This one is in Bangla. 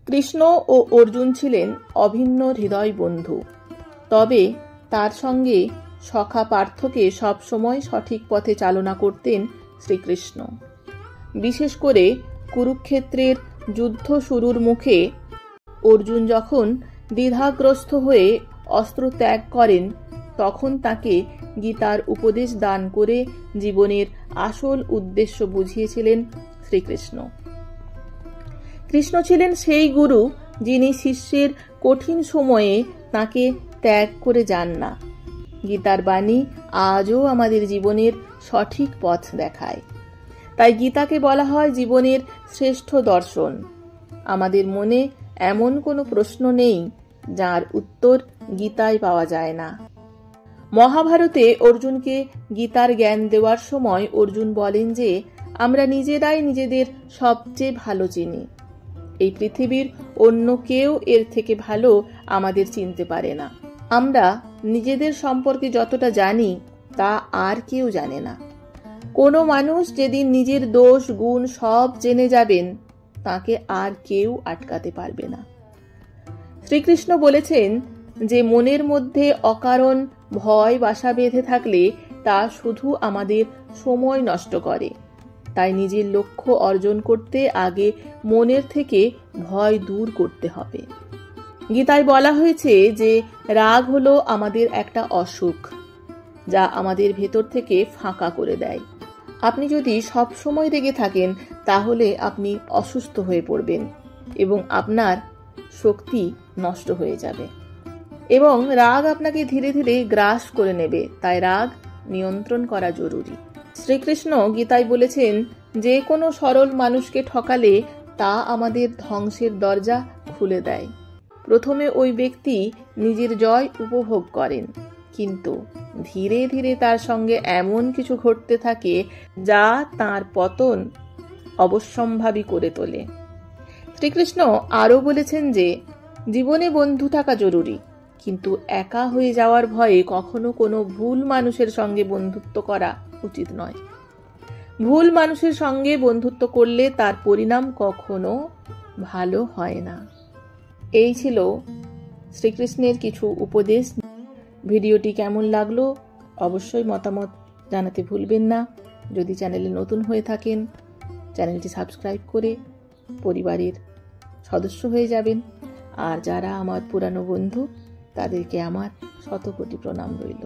কৃষ্ণ ও অর্জুন ছিলেন অভিন্ন হৃদয় বন্ধু, তবে তার সঙ্গে সখা পার্থকে সবসময় সঠিক পথে চালনা করতেন শ্রীকৃষ্ণ। বিশেষ করে কুরুক্ষেত্রের যুদ্ধ শুরুর মুখে অর্জুন যখন দ্বিধাগ্রস্ত হয়ে অস্ত্র ত্যাগ করেন, তখন তাকে গীতার উপদেশ দান করে জীবনের আসল উদ্দেশ্য বুঝিয়েছিলেন শ্রীকৃষ্ণ। কৃষ্ণ ছিলেন সেই গুরু যিনি শিষ্যের কঠিন সময়ে তাকে ত্যাগ করে যান না। গীতার বাণী আজও আমাদের জীবনের সঠিক পথ দেখায়। তাই গীতাকে বলা হয় জীবনের শ্রেষ্ঠ দর্শন। আমাদের মনে এমন কোনো প্রশ্ন নেই যার উত্তর গীতায় পাওয়া যায় না। মহাভারতে অর্জুনকে গীতার জ্ঞান দেওয়ার সময় অর্জুন বলেন যে আমরা নিজেরাই নিজেদের সবচেয়ে ভালো চিনি। এই পৃথিবীর অন্য কেউ এর থেকে ভালো আমাদের চিনতে পারে না। আমরা নিজেদের সম্পর্কে যতটা জানি তা আর কেউ জানে না। কোনো মানুষ যেদিন নিজের দোষ গুণ সব জেনে যাবেন, তাকে আর কেউ আটকাতে পারবে না। শ্রীকৃষ্ণ বলেছেন যে মনের মধ্যে অকারণ ভয় বাসা বেঁধে থাকলে তা শুধু আমাদের সময় নষ্ট করে। তাই নিজের লক্ষ্য অর্জন করতে আগে মনের থেকে ভয় দূর করতে হবে। গীতায় বলা হয়েছে যে রাগ হলো আমাদের একটা অসুখ, যা আমাদের ভেতর থেকে ফাঁকা করে দেয়। আপনি যদি সব সময় রেগে থাকেন, তাহলে আপনি অসুস্থ হয়ে পড়বেন এবং আপনার শক্তি নষ্ট হয়ে যাবে এবং রাগ আপনাকে ধীরে ধীরে গ্রাস করে নেবে। তাই রাগ নিয়ন্ত্রণ করা জরুরি। শ্রীকৃষ্ণ গীতায় বলেছেন যে কোনো সরল মানুষকে ঠকালে তা আমাদের ধ্বংসের দরজা খুলে দেয়। প্রথমে ওই ব্যক্তি নিজের জয় উপভোগ করেন, কিন্তু ধীরে ধীরে তার সঙ্গে এমন কিছু ঘটতে থাকে যা তার পতন অবশ্যম্ভাবী করে তোলে। শ্রীকৃষ্ণ আরও বলেছেন যে জীবনে বন্ধু থাকা জরুরি, কিন্তু একা হয়ে যাওয়ার ভয়ে কখনো কোনো ভুল মানুষের সঙ্গে বন্ধুত্ব করা উচিত নয়। ভুল মানুষের সঙ্গে বন্ধুত্ব করলে তার পরিণাম কখনো ভালো হয় না। এই ছিল শ্রীকৃষ্ণের কিছু উপদেশ। ভিডিওটি কেমন লাগলো অবশ্যই মতামত জানাতে ভুলবেন না। যদি চ্যানেলে নতুন হয়ে থাকেন, চ্যানেলটি সাবস্ক্রাইব করে পরিবারের সদস্য হয়ে যাবেন। আর যারা আমার পুরানো বন্ধু, তাদেরকে আমার শতকোটি প্রণাম রইল।